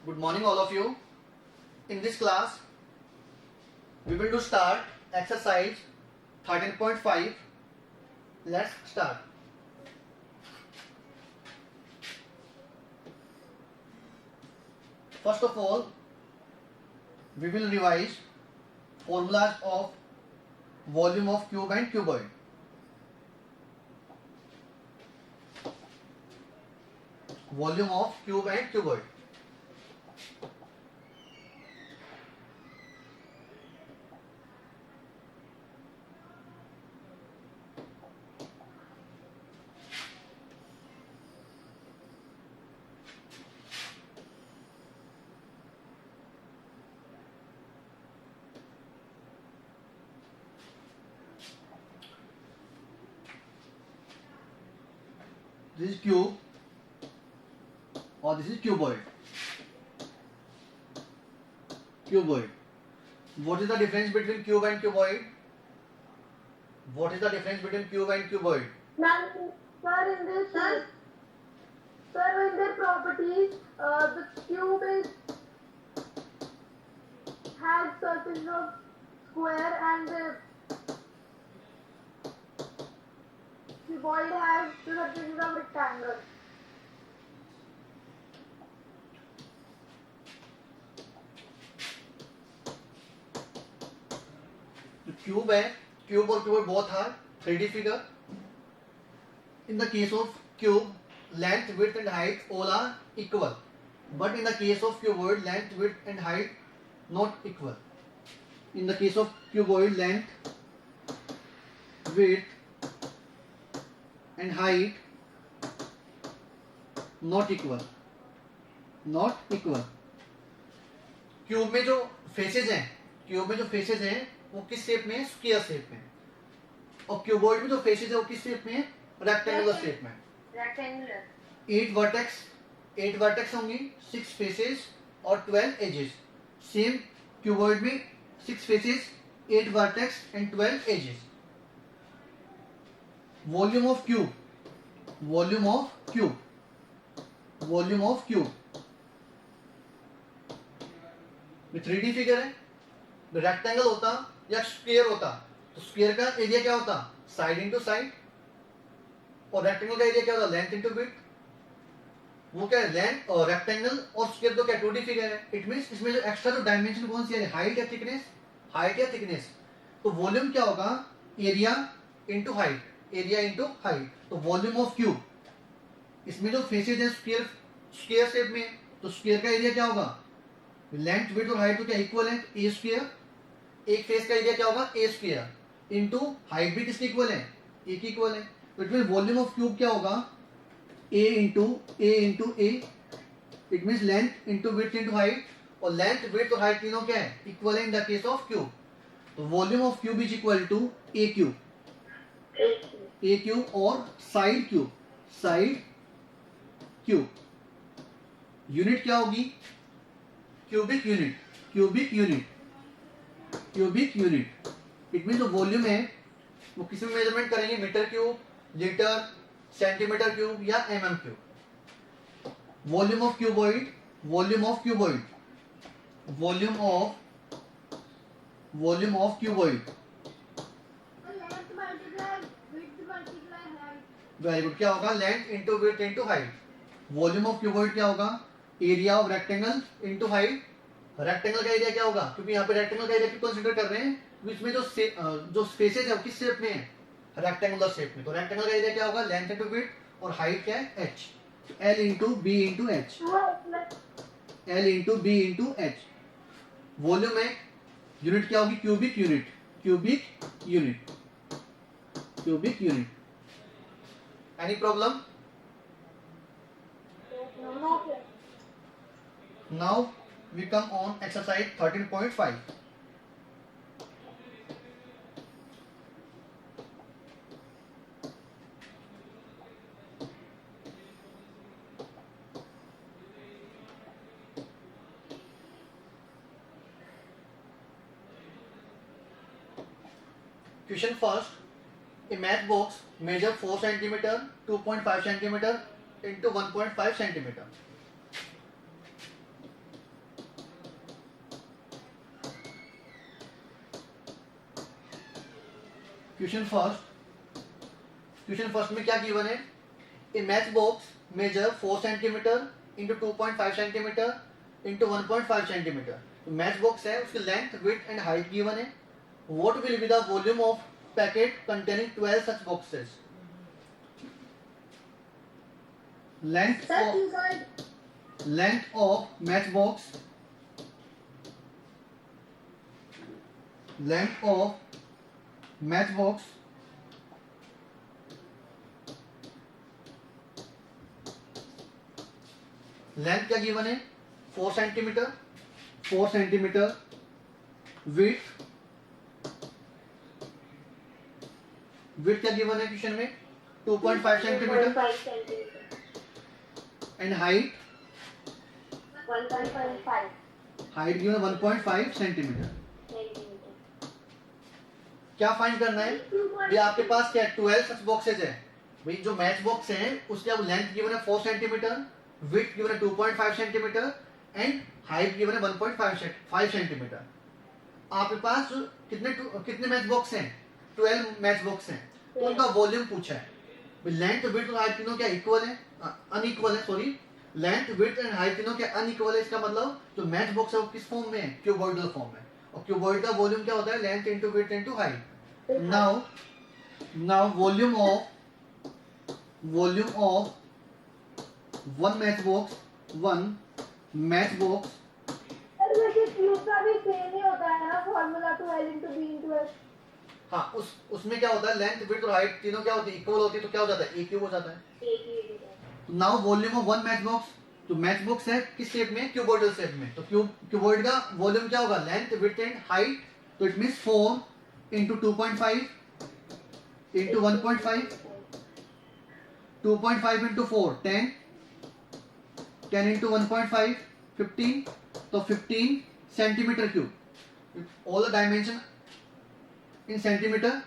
Good morning all of you. In this class, we will do start exercise 13.5. Let's start. First of all, we will revise formulas of volume of cube and cuboid. Volume of cube and cuboid. This is cube or this is cuboid. Cuboid. What is the difference between cube and cuboid? What is the difference between cube and cuboid? Sir, in their properties, the cube has surface of square and the cuboid has the surface of rectangle. तो cube है, cube और cuboid both are 3D figure. In the case of cube, length, width and height all are equal. But in the case of cuboid, length, width and height not equal. In the case of cuboid, length, width and height not equal. Not equal. Cube में जो faces हैं, cube में जो faces हैं वो किस shape में है? स्क्वायर शेप में. और क्यूबॉइड में जो फेसेस है वो किस शेप में है? रेक्टेंगुलर शेप में. Rectangular. 8 वर्टेक्स होंगी, 6 फेसेस और 12 एजेस. सेम क्यूबॉइड में 6 faces, 8 vertex and 12 edges. Volume of cube, volume of cube, volume of cube 3D figure है. रेक्टेंगल होता या स्क्वायर होता तो स्क्वायर का एरिया क्या होता? Side into side. और रेक्टेंगल का एरिया क्या होता? Length into width. वो क्या है? लेंथ और रेक्टेंगल और स्क्वायर तो क्या 2D फिगर है. इट मींस इसमें जो एक्स्ट्रा जो डायमेंशन कौन सी है? हाइट या थिकनेस? हाइट या थिकनेस. तो वॉल्यूम क्या होगा? Area into height, area into height. तो वॉल्यूम ऑफ क्यूब, इसमें जो फेसेज है स्क्वायर, स्क्वायर शेप में, तो स्क्वायर का एरिया क्या होगा? लेंथ, विड्थ और हाइट तो क्या इक्वल है? ए स्क्वायर. एक फेस का एरिया क्या होगा? ए स्क्वायर इंटू हाइट भी किसके इक्वल है? ए की इक्वल है. तो it mean volume of cube क्या होगा? A into A. It mean length into width into height. और लेंथ, विड्थ और हाइट तीनों क्या है? इक्वल है in the case of cube. तो volume of cube is equal to A cube. A cube और side cube, side cube. Unit क्या होगी? Cubic unit, cubic unit, cubic unit. It mean जो वॉल्यूम है वो किसी में मेजरमेंट करेंगे? Metre cube, litre, centimetre cube या mm cube. Volume of cuboid, volume of cuboid, volume of cuboid. Length multiply width multiply height. Very good. क्या होगा? Length into width into height. Volume of cuboid क्या होगा? Area of rectangle into height. Rectangle का area क्या होगा? क्योंकि यहाँ पे रेक्टेंगल का एरिया क्यों कंसीडर कर रहे हैं? इसमें जो स्पेसेज है वो किस शेप में है? रेक्टेंगुलर शेप में. तो रेक्टेंगल का एरिया क्या होगा? लेंथ इंटू विड्थ और हाइट क्या है? H. L into B into H, L into B into H. Volume है, यूनिट क्या होगी? Cubic unit, cubic unit, cubic unit. Any problem? Now we come on exercise 13.5. Question first. A match box measure 4 cm, 2.5 cm into 1.5 cm. Question first में क्या given है? A match box measure 4 centimetre into 2.5 centimetre into 1.5 centimetre. तो match box है, उसकी length, width and height given है। What will be the volume of packet containing 12 such boxes? Length of match box, length of match box length क्या given है? 4 centimetre, 4 centimetre. Width क्या given है question में? 2.5 centimetre. 5 centimetre. And height 1.5 height given 1.5 centimetre. Centimetre. क्या find करना है? ये आपके पास क्या 12 सच बॉक्सेज है भाई। जो मैच बॉक्स है उसकी अब लेंथ गिवन है 4 सेंटीमीटर, विड्थ गिवन है 2.5 सेंटीमीटर एंड हाइट गिवन है 1.5 सेंटीमीटर। आपके पास कितने मैच बॉक्स हैं? 12 मैच बॉक्स हैं। तो उनका वॉल्यूम पूछा है। लेंथ, विड्थ और हाइट तीनों क्या इक्वल है? अनइक्वल है, sorry. Length, width and height तीनों क्या अनइक्वल है? इसका मतलब जो मैच बॉक्स है वो किस फॉर्म में है? क्यूबॉइडल फॉर्म में। और क्यूबॉइड का वॉल्यूम क्या होता है? Length into width into height. Now volume of one match box sir वैसे क्यूब का भी सेम ही होता है ना formula, 2l into b into s। हाँ, उसमें क्या होता है? लेंथ, विड्थ और हाइट तीनों क्या होती है? इक्वल होती है। तो क्या हो जाता है? ए क्यूब हो जाता है। एक ही होता है। Now volume of one match box, तो मैच बॉक्स है किस शेप में? क्यूबॉइडल शेप में। तो क्यूबॉइड का वॉल्यूम क्या होगा? Length, width and height. तो it means 4 into 2.5 into 1.5, 2.5 into 4 10, 10 into 1.5 15। तो 15 centimetre cube. All the dimension in centimetre.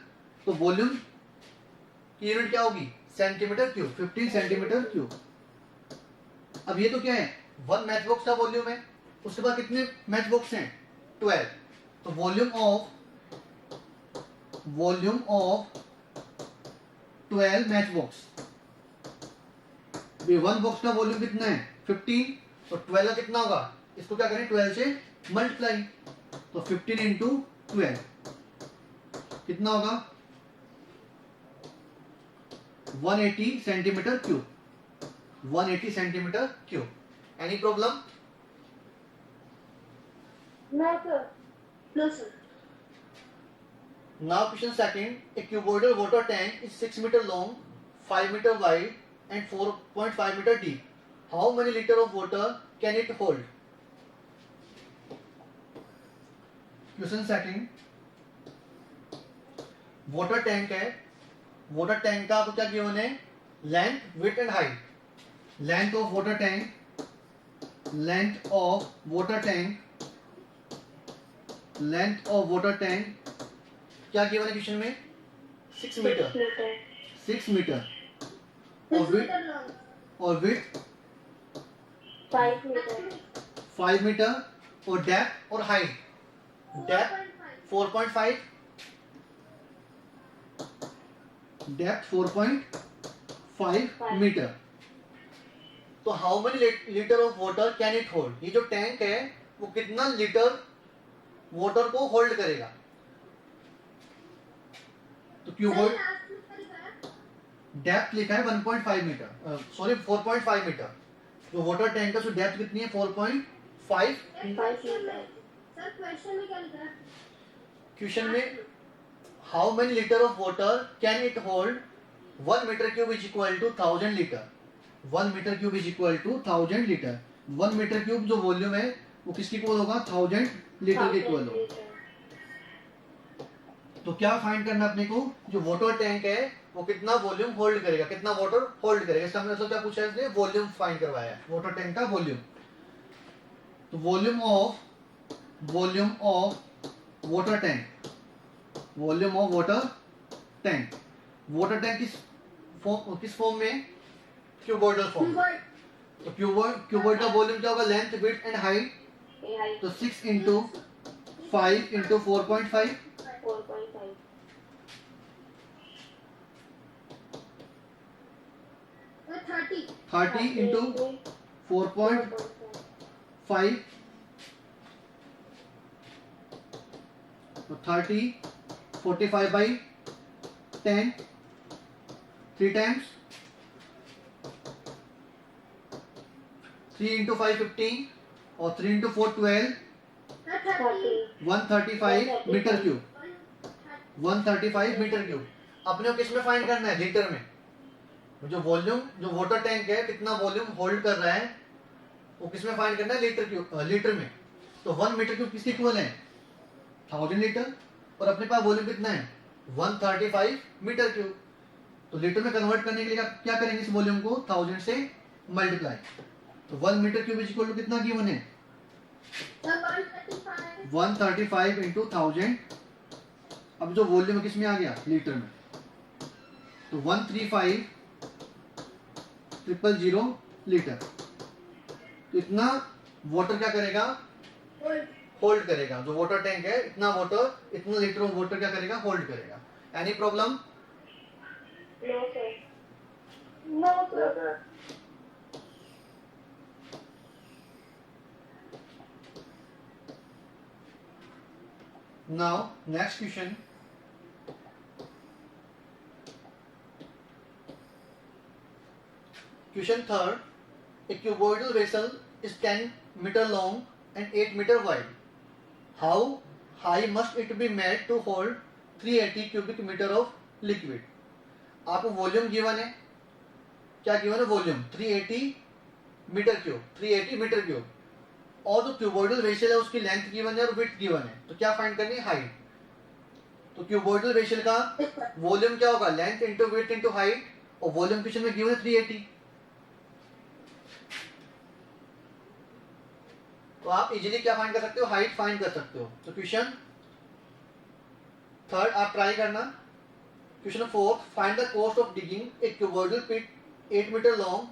तो वॉल्यूम की यूनिट क्या होगी? Centimetre cube. 15 centimetre cube. अब ये तो क्या है? वन मैच बॉक्स का वॉल्यूम है। उसके बाद कितने मैच बॉक्स हैं? 12। तो volume of 12 match box. One box का वॉल्यूम कितना है? 15। तो 12 का कितना होगा? इसको क्या करें? 12 से मल्टीप्लाई। तो 15 इंटू 12 कितना होगा? 180 centimetre cube. 180 centimetre cube. Any problem? No sir. No sir. Now question second. A cuboidal water tank is 6 meter long, 5 meter wide and 4.5 meter deep. How many liter of water can it hold? Question second. Water tank है। Water tank का आपको क्या given है? Length, width and height. Length of water tank क्या given है question में? 6 metre. 6 metre. और width 5 metre. 5 metre. और डेप्थ और हाइट? Depth 4.5, depth 4.5 metre. तो how many litre of water can it hold? ये जो टैंक है वो कितना लीटर वाटर को होल्ड करेगा? तो क्यूबॉइड डेप्थ लिखा है 1.5 मीटर, सॉरी 4.5 मीटर। तो वाटर टैंक का जो डेप्थ कितनी है? 4.5। सर क्वेश्चन में क्या लिखा है? क्वेश्चन में how many litre of water can it hold? 1 metre cube is equal to 1000 litre. 1 metre cube is equal to 1000 litre. 1 metre cube जो वॉल्यूम है वो किसके इक्वल होगा? 1000 लीटर के इक्वल होगा। तो क्या फाइंड करना अपने को? जो वाटर टैंक है वो कितना वॉल्यूम होल्ड करेगा, कितना वाटर होल्ड करेगा। इसका मतलब क्या पूछा है इसने? वॉल्यूम फाइंड करवाया है, वाटर टैंक का वॉल्यूम। तो volume of water tank water tank किस फॉर्म में? Cuboidal form. तो क्यूबॉइड का वॉल्यूम क्या होगा? Length, width and height. तो 6 इंटू 5 इंटू 4.5। 30 into 4.5, तो 30 45 by 10, 3 times 3 into 5 15 और 3 into 4 12, 135 metre cube, 135 metre cube. अपने को किस में फाइंड करना है? लीटर में। जो वॉल्यूम, जो वाटर टैंक है कितना वॉल्यूम होल्ड कर रहा है वो किस में फाइंड करना है? लीटर क्यूब, लीटर में। तो 1 मीटर क्यूब किसके इक्वल है? 1000 लीटर। और अपने पास वॉल्यूम कितना है? 135 मीटर क्यूब। तो लीटर में कन्वर्ट करने के लिए क्या करेंगे? इस वॉल्यूम को 1000 से मल्टीप्लाई। तो 1 मीटर क्यूब इक्वल टू कितना गिवन है? 135 इंटू 1000। अब जो वॉल्यूम किस में आ गया? लीटर में। तो 135,000 लीटर। तो इतना वाटर क्या करेगा? होल्ड करेगा। जो वाटर टैंक है इतना वाटर, इतना लीटर ऑफ वाटर क्या करेगा? होल्ड करेगा। Any problem? No sir. Now next question. Question third. A cuboidal vessel is 10 meter long and 8 meter wide. How high must it be made to hold 380 cubic meter of liquid? आपको volume given है। क्या given है? Volume 380 metre cube, 380 metre cube. और जो cuboidal vessel है उसकी length given है और विड्थ गिवन है। तो क्या फाइंड करनी है? हाइट। तो क्यूबॉइडल वेसल का वॉल्यूम क्या होगा? Length into width into height. और वॉल्यूम क्वेश्चन में गिवन है 380। तो आप इजीली क्या फाइंड कर सकते हो? हाइट फाइंड कर सकते हो। तो क्वेश्चन थर्ड आप ट्राई करना। Question fourth, find the cost of digging a cuboidal pit 8 metre long,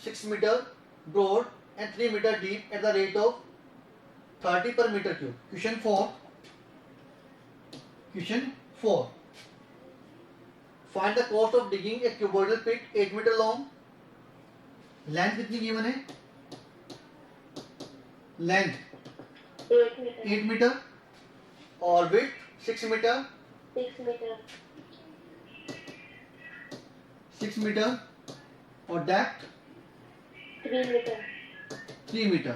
6 metre broad and 3 meter deep at the rate of 30 per meter cube. Question 4. Find the cost of digging a cuboidal pit 8 meter long. Length कितनी given है? Length 8 meter और width 6 meter 6 meter और depth 3 metre.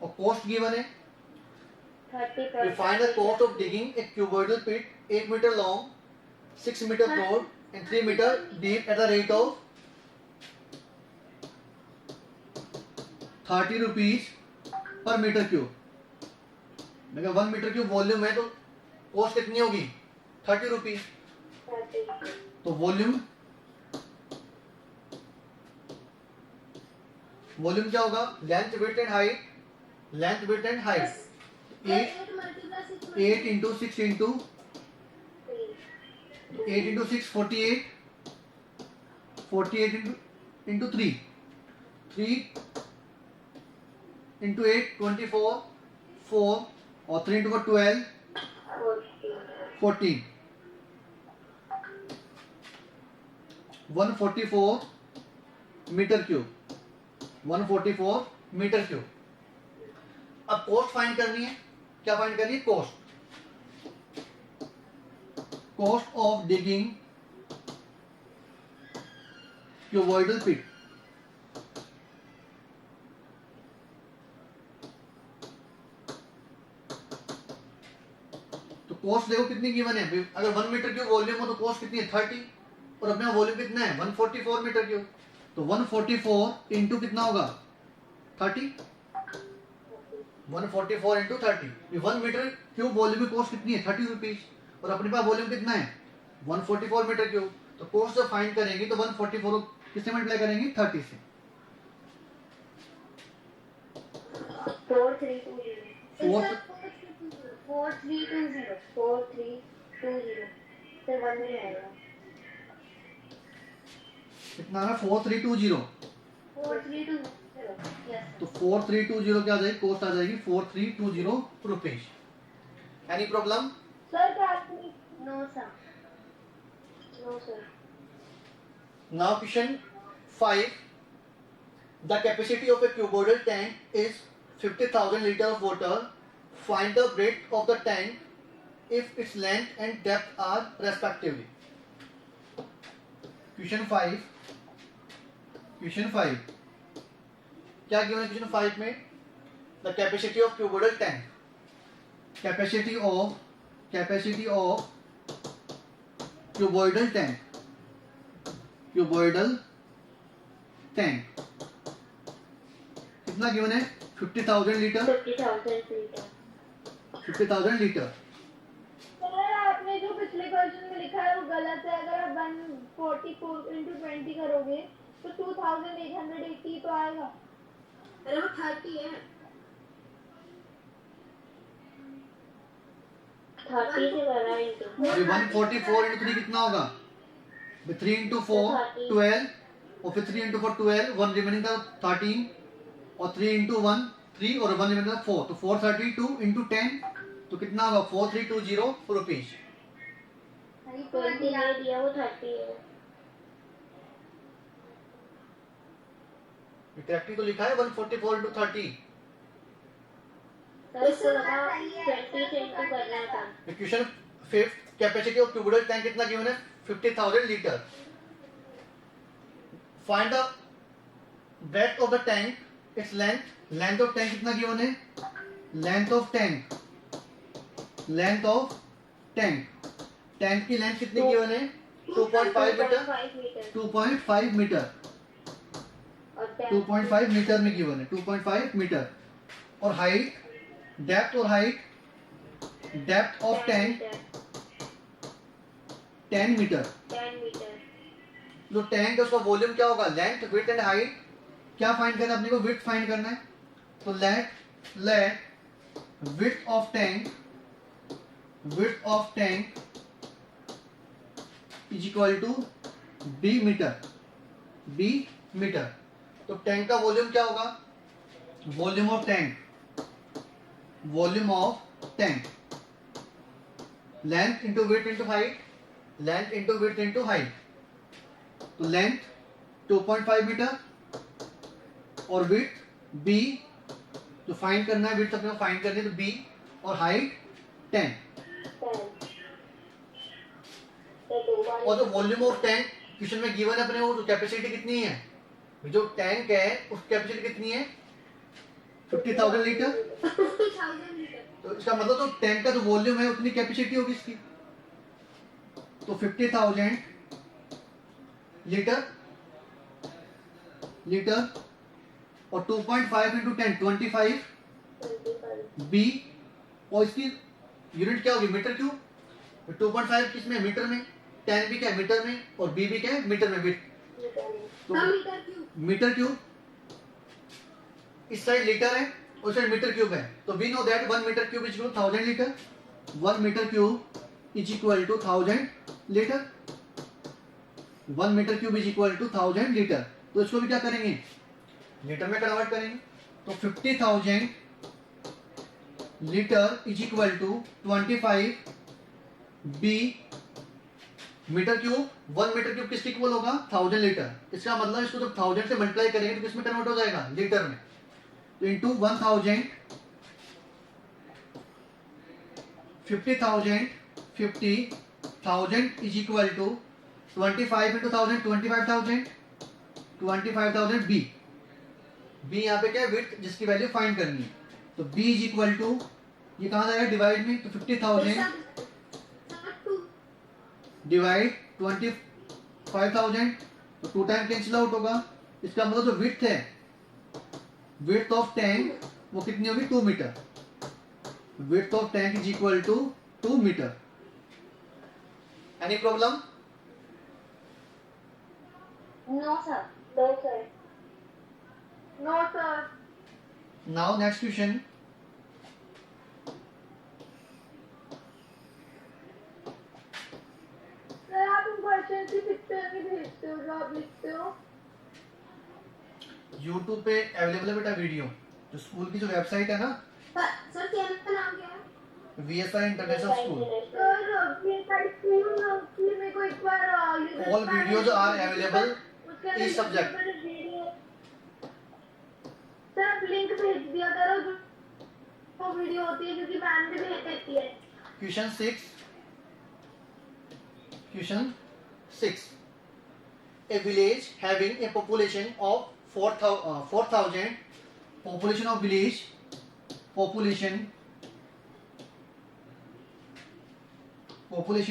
और cost given है 30। Find the cost of digging a cuboidal pit 8 metre long, 6 metre broad and 3 metre deep at the rate of 30 rupees per metre cube. अगर 1 metre cube volume है तो cost कितनी होगी? 30 rupees. तो volume क्या होगा? Length width and height. Length width and height 8 into 6 into 8 into 6 48 into 3 into 8 24 4 और 3 into 12 14 144 metre cube, 144 metre cube. अब कॉस्ट फाइंड करनी है। क्या फाइंड करनी है? Cost of digging cuboidal pit. तो कॉस्ट देखो कितनी गिवन है। अगर 1 मीटर क्यूब वॉल्यूम हो तो कॉस्ट कितनी है? 30। और अपने वॉल्यूम कितना है? 144 मीटर क्यूब। तो 144 इंटू कितना होगा? 30। 144 इंटू 30। 1 मीटर क्यूब वॉल्यूम की कॉस्ट कितनी है? 30 रुपीज। और अपने पास वॉल्यूम कितना है? 144 मीटर क्यूब। तो कॉस्ट जब फाइंड करेंगे तो 144 किससे मल्टीप्लाई करेंगे? 30 से। 4320 कितना है? 4320। 4320 तो 4320 क्या आ जाएगी? कॉस्ट आ जाएगी 4320 rupees. Any problem? Sir no sir. Now question 5, the capacity of a cuboidal tank is 50,000 liters of water. Find the breadth of the tank if its length and depth are respectively. Question 5. क्या given है question 5 में? The capacity of cuboidal tank. Capacity of cuboidal tank कितना given है? 50,000 litre. 50,000 litre. Sir आपने जो पिछले question में लिखा है वो गलत है। अगर आप 144 into 20 करोगे तो 2880 तो आएगा। अरे वो 30 है। 30 से बड़ा into 144 into 3 कितना होगा? 3 into 4 12 और फिर 3 into 4 12, 1 रिमेनिंग था 13 और 3 into 1 3 और 1 रिमेनिंग था 4, तो 432 into 10 तो कितना होगा? 4320 रुपीज। 20 ले दिया वो 30 है। करेक्टली तो लिखा है 144 into 30। सर इसको लगा 20 से into करना था। Question 5, capacity of cuboidal tank कितना गिवन है? 50,000 litre. Find the breadth of the tank, it's length of tank कितना गिवन है? लेंथ ऑफ टैंक की लेंथ कितनी गिवन है? 2.5 मीटर। 2.5 मीटर 2.5 मीटर में गिवन है, 2.5 मीटर। और height, depth of tank 10 metre. जो टैंक है उसका वॉल्यूम क्या होगा? Length, width and height. क्या फाइंड करना है अपने को? विड्थ फाइंड करना है। तो let width of tank is equal to B metre. तो टैंक का वॉल्यूम क्या होगा? Volume of tank length into width into height. तो लेंथ 2.5 मीटर और विड्थ b, जो फाइंड करना है विड्थ अपने को फाइंड करनी है, तो b और हाइट 10। और जो वॉल्यूम ऑफ टैंक क्वेश्चन में गिवन है अपने को, तो कैपेसिटी कितनी है? जो टैंक है उसकी कैपेसिटी कितनी है? 50,000 लीटर। 50,000 लीटर। तो इसका मतलब तो टैंक का जो वॉल्यूम है उतनी कैपेसिटी होगी इसकी। तो 50,000 लीटर और 2.5 into 10 25 b, और इसकी यूनिट क्या होगी? Metre cube. 2.5 किसमें? मीटर में। 10 भी क्या है? मीटर में। और b भी क्या है? मीटर में। तो मीटर क्यूब इस साइड लीटर है और इस साइड मीटर क्यूब है। तो we know that 1 metre cube is equal to 1000 litre. 1 metre cube is equal to 1000 litre. 1 metre cube is equal to 1000 litre. तो इसको भी क्या करेंगे? लीटर में कन्वर्ट करेंगे। तो 50,000 litre is equal to 25 B metre cube. 1 metre cube किसके equal होगा? 1000 लीटर। इसका मतलब इसको जब 1000 से मल्टीप्लाई करेंगे तो किसमें कन्वर्ट हो जाएगा? लीटर में। तो into 1000 50,000 is equal to 25 into 1000 25,000 B यहाँ पे क्या है? विड्थ, जिसकी वैल्यू फाइंड करनी है। तो b इज इक्वल टू, ये कहाँ जाएगा? डिवाइड में। तो 50,000 डिवाइड 25,000, तो 2 टाइम कैंसिल आउट होगा। इसका मतलब जो विड्थ है, विड्थ ऑफ टैंक वो कितनी होगी? 2 metre. Width of tank is equal to 2 metre. Any problem? No sir. Now next question. Sir आप इन क्वेश्चन की पिक्चर नहीं भेजते हो जो आप लिखते हो? YouTube पे अवेलेबल है बेटा वीडियो। जो स्कूल की जो वेबसाइट है ना, सर चैनल का नाम क्या है? VSI international school. सर ये साइड स्कूल की मेरे को एक बार All videos are available उसके अंदर Each subject. वीडियो सर आप लिंक भेज दिया करो जो वो वीडियो होती है क्योंकि मैम भी भेज देती है। Question 6. Question 6. A village having a population of 4,000. Population of village. Population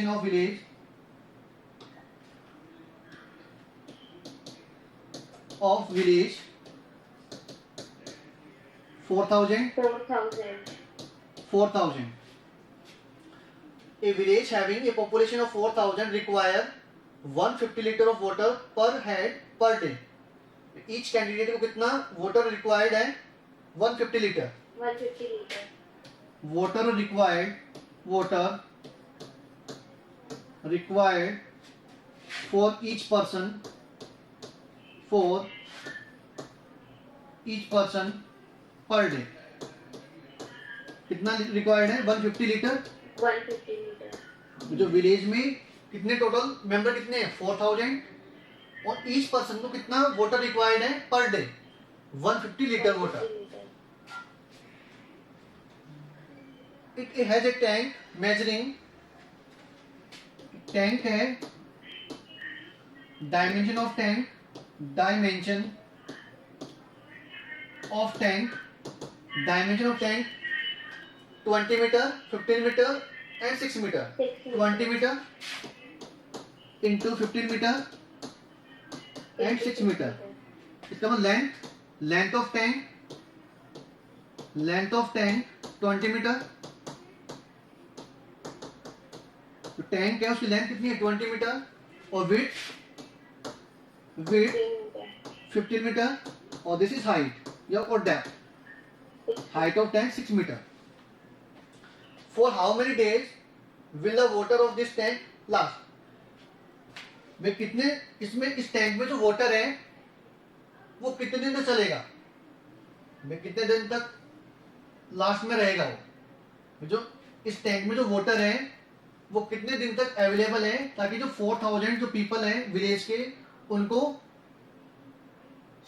of village of village 4,000. 4,000. A village having a population of 4,000 require 150 liter of water per head per day. Each candidate को कितना water required है? 150 liter. 150 litre Water required for each person per day. कितना required है? 150 litre. 150 litre जो village में कितने total member कितने हैं? 4,000 और ईच पर्सन को कितना वाटर रिक्वायर्ड है per day? 150 litre water. It has a tank measuring. Tank है dimension of tank 20 metre 15 metre and 6 metre. 20 metre into 15 metre and 6 metre. इसका मतलब लेंथ ऑफ टैंक 20 मीटर. तो टैंक है उसकी length कितनी है? 20 मीटर. और विड्थ 15 मीटर. और दिस इज हाइट या और depth. Height of tank 6 metre. For how many days will the water of this tank last? वे कितने इसमें इस टैंक में जो वाटर है वो कितने दिन तक चलेगा? वे कितने दिन तक लास्ट में रहेगा? वो जो इस टैंक में जो वाटर है वो कितने दिन तक अवेलेबल है ताकि जो 4,000 जो पीपल हैं विलेज के उनको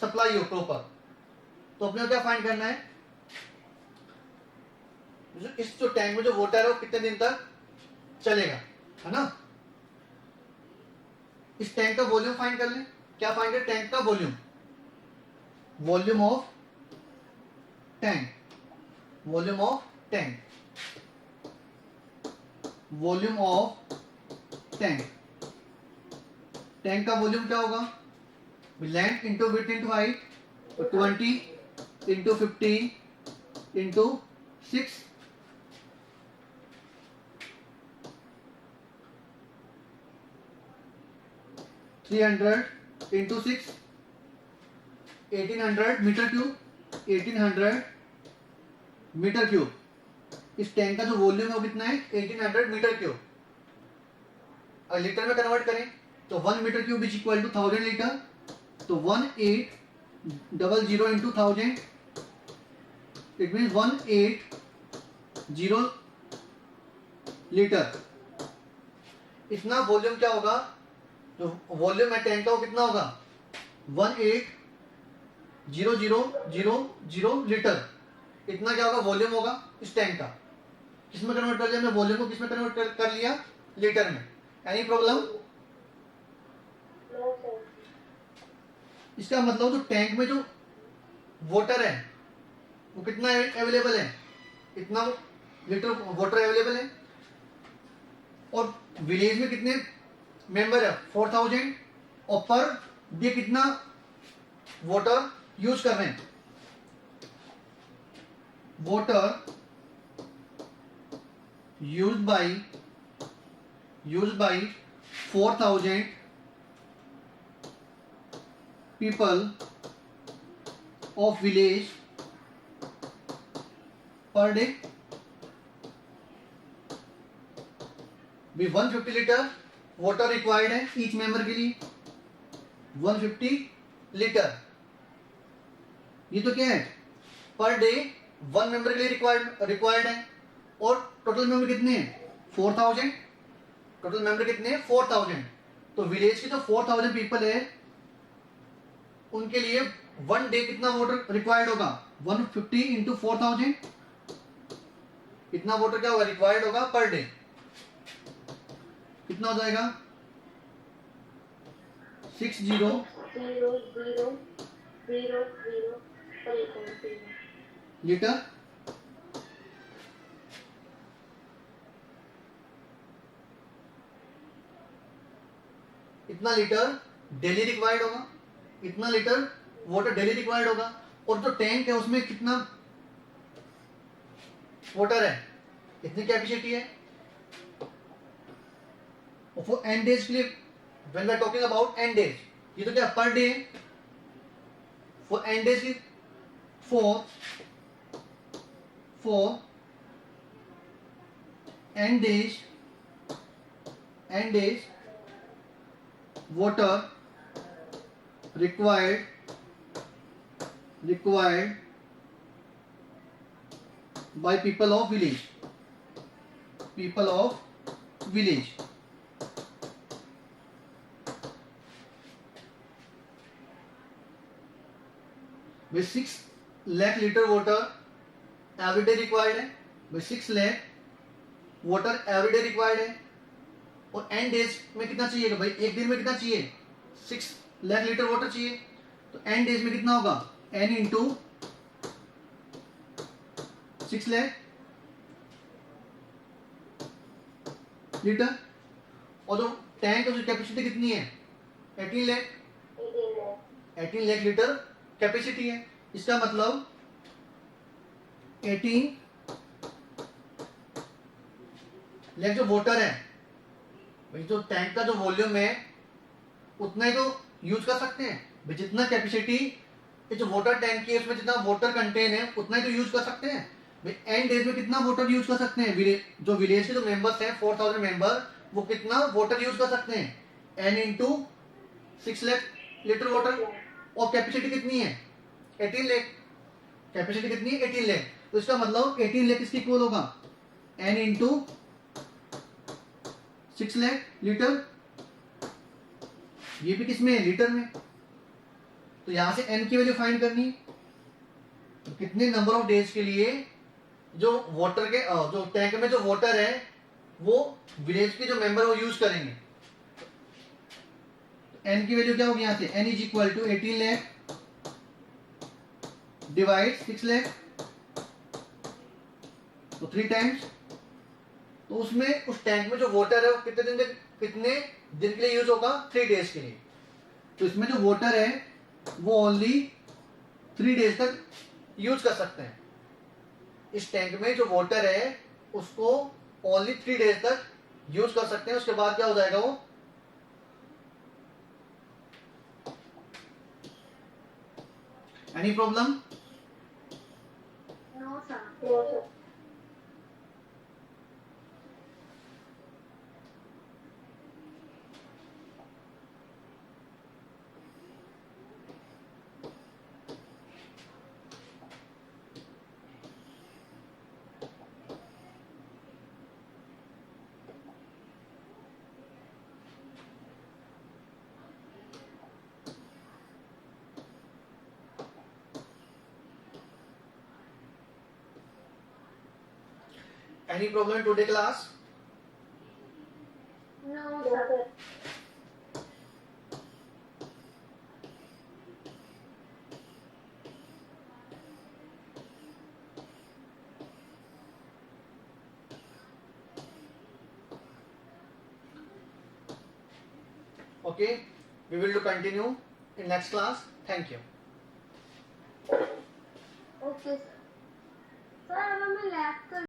सप्लाई हो प्रॉपर. तो अपने क्या फाइंड करना है? इस जो टैंक में जो वाटर है वो कितने दिन तक चलेगा, है ना? इस टैंक का वॉल्यूम फाइंड कर लें. क्या फाइंड करें? टैंक का volume. Volume of tank. Volume of tank. Tank का वॉल्यूम क्या होगा? Length into width into height. 20 into 15 into 6. 300 into 6 1800 metre cube. 1800 metre cube. इस टैंक का जो वॉल्यूम है वो कितना है? 1800 मीटर क्यूब. अगर लीटर में कन्वर्ट करें तो 1 metre cube is equal to 1000 litre. तो 1800 इंटू 1000 इट मीन 180 लीटर. इतना वॉल्यूम क्या होगा? जो वॉल्यूम है टैंक का वो कितना होगा? 18000 लीटर. इतना क्या होगा? वॉल्यूम होगा इस टैंक का. किसमें कन्वर्ट कर लिया हमने? वॉल्यूम को किसमें कन्वर्ट कर लिया? लीटर में. Any problem? इसका मतलब जो टैंक में जो वाटर है वो कितना अवेलेबल है? इतना लीटर वाटर अवेलेबल है. और विलेज में कितने मेंबर है? 4,000. और पर डे कितना वाटर यूज कर रहे हैं? Water use by 4,000 people of village per day. भी 150 लीटर वाटर रिक्वायर्ड है ईच मेंबर के लिए. 150 लीटर. ये तो क्या है? पर डे 1 मेंबर के लिए रिक्वायर्ड है. और टोटल मेंबर कितने हैं? 4,000. टोटल मेंबर कितने हैं? 4,000. तो विलेज के जो 4,000 पीपल है उनके लिए 1 डे कितना वाटर रिक्वायर्ड होगा? 150 इंटू 4000, कितना वाटर क्या होगा रिक्वायर्ड होगा पर डे? कितना हो जाएगा? 60 0 0 0 0 0 लीटर। इतना लीटर डेली रिक्वायर्ड होगा, इतना लीटर वाटर डेली रिक्वायर्ड होगा। और जो टैंक है उसमें कितना वाटर है, इतनी कैपेसिटी है। और फॉर एन डेज के लिए, when we are talking about n days, ये तो क्या पर डे है। फॉर एन डेज की for n days water required by people of village with 6 lakh liter water every day required है। with 6 lakh water every day required है। और N days में कितना चाहिए भाई? एक दिन में कितना चाहिए? 6 लाख लीटर वाटर चाहिए। तो एन डेज में कितना होगा? N into 6 lakh litre. और जो टैंक है उसकी कैपेसिटी कितनी है? 18 लाख लीटर कैपेसिटी है। इसका मतलब 18 लाख जो वाटर है भाई, जो टैंक का जो वॉल्यूम है उतना ही तो यूज कर सकते हैं भाई। जितना कैपेसिटी जो वाटर टैंक की है उसमें जितना वाटर कंटेन है उतना ही तो यूज कर सकते हैं भाई। एन डेज में कितना वाटर यूज कर सकते हैं? जो विलेज के जो मेंबर्स हैं 4000 मेंबर, वो कितना वाटर यूज कर सकते हैं? N into 6 lakh litre water. और कैपेसिटी कितनी है? 18 लाख। कैपेसिटी कितनी है? 18 लाख। तो इसका मतलब 18 लाख इसकी इक्वल होगा एन इंटू 6 लाख लीटर। ये भी किसमें है? लीटर में। तो यहां से एन की वैल्यू फाइंड करनी, तो कितने नंबर ऑफ डेज के लिए जो वाटर के जो टैंक में जो वाटर है वो विलेज के जो मेंबर वो यूज करेंगे। एन की वैल्यू क्या होगी यहां से? N is equal to 18 lakh divide 6 lakh, तो 3 टाइम्स। तो उसमें उस टैंक में जो वाटर है वो कितने दिन के लिए यूज होगा? 3 डेज के लिए। तो इसमें जो वाटर है वो ओनली 3 डेज तक यूज कर सकते हैं। इस टैंक में जो वाटर है उसको ओनली 3 डेज तक यूज कर सकते हैं। उसके बाद क्या हो जाएगा वो? Any problem? No sir. Any problem today class? नो सर। Okay, we will continue in next class. Thank you. Okay sir. Sir अब हमें लैब कर